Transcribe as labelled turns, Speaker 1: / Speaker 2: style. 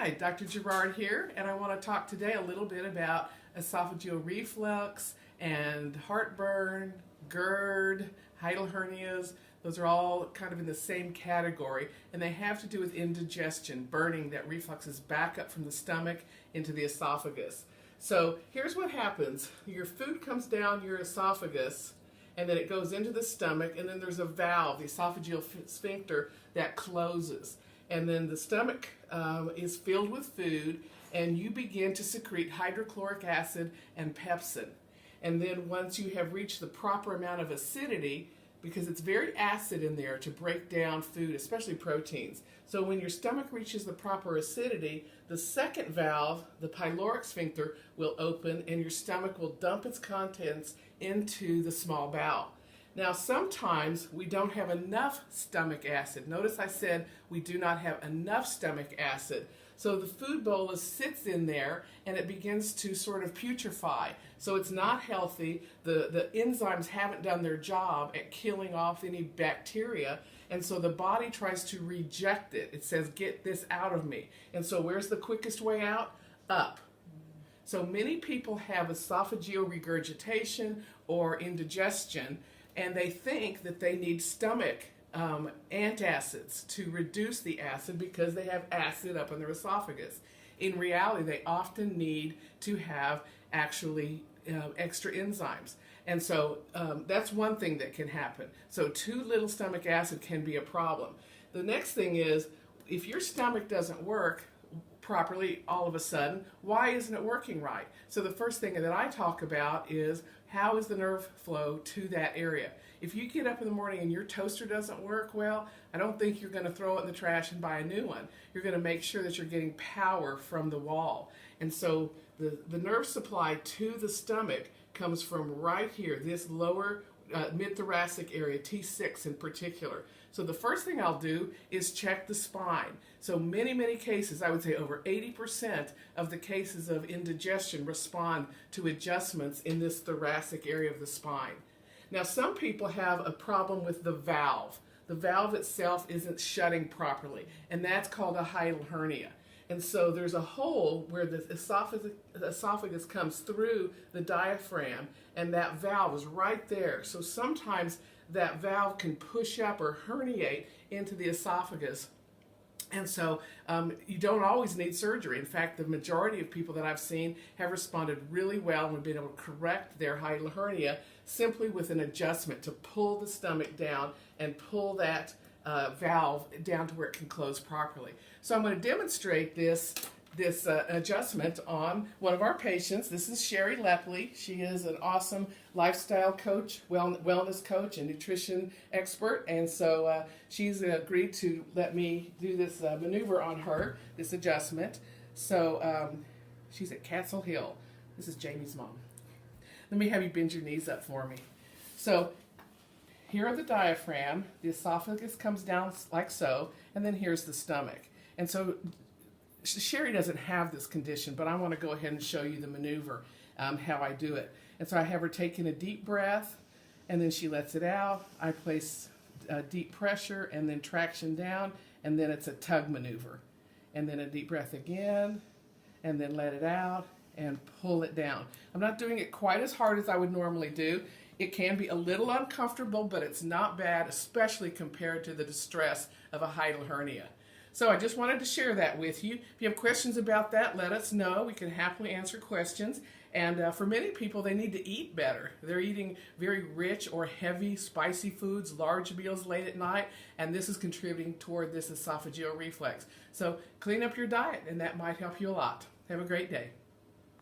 Speaker 1: Hi, Dr. Gerard here, and I want to talk today a little bit about esophageal reflux and heartburn, GERD, hiatal hernias. Those are all kind of in the same category, and they have to do with indigestion, burning that refluxes back up from the stomach into the esophagus. So here's what happens. Your food comes down your esophagus, and then it goes into the stomach, and then there's a valve, the esophageal sphincter, that closes. And then the stomach is filled with food, and you begin to secrete hydrochloric acid and pepsin. And then once you have reached the proper amount of acidity, because it's very acid in there to break down food, especially proteins. So when your stomach reaches the proper acidity, the second valve, the pyloric sphincter, will open and your stomach will dump its contents into the small bowel. Now, sometimes we don't have enough stomach acid. Notice I said we do not have enough stomach acid. So the food bolus sits in there and it begins to sort of putrefy. So it's not healthy. The enzymes haven't done their job at killing off any bacteria. And so the body tries to reject it. It says, get this out of me. And so where's the quickest way out? Up. So many people have esophageal regurgitation or indigestion, and they think that they need stomach antacids to reduce the acid because they have acid up in their esophagus. In reality, they often need to have actually extra enzymes. And so that's one thing that can happen. So too little stomach acid can be a problem. The next thing is, if your stomach doesn't work properly all of a sudden, why isn't it working right? So the first thing that I talk about is, how is the nerve flow to that area? If you get up in the morning and your toaster doesn't work well, I don't think you're going to throw it in the trash and buy a new one. You're going to make sure that you're getting power from the wall. And so the nerve supply to the stomach comes from right here, this lower mid-thoracic area, T6 in particular. So the first thing I'll do is check the spine. So many cases, I would say over 80% of the cases of indigestion respond to adjustments in this thoracic area of the spine. Now, some people have a problem with the valve. The valve itself isn't shutting properly, and that's called a hiatal hernia. And so there's a hole where the esophagus comes through the diaphragm, and that valve is right there. So sometimes that valve can push up or herniate into the esophagus. And so you don't always need surgery. In fact, the majority of people that I've seen have responded really well and have been able to correct their hiatal hernia simply with an adjustment to pull the stomach down and pull that valve down to where it can close properly. So I'm going to demonstrate this adjustment on one of our patients. This is Sherry Lepley. She is an awesome lifestyle coach, wellness coach, and nutrition expert. And so she's agreed to let me do this maneuver on her, this adjustment. So she's at Castle Hill. This is Jamie's mom. Let me have you bend your knees up for me. So here are the diaphragm. The esophagus comes down like so, and then here's the stomach. And so Sherry doesn't have this condition, but I want to go ahead and show you the maneuver, how I do it. And so I have her take in a deep breath, and then she lets it out. I place deep pressure and then traction down, and then it's a tug maneuver. And then a deep breath again, and then let it out and pull it down. I'm not doing it quite as hard as I would normally do. It can be a little uncomfortable, but it's not bad, especially compared to the distress of a hiatal hernia. So I just wanted to share that with you. If you have questions about that, let us know. We can happily answer questions. And for many people, they need to eat better. They're eating very rich or heavy, spicy foods, large meals late at night, and this is contributing toward this esophageal reflux. So clean up your diet, and that might help you a lot. Have a great day.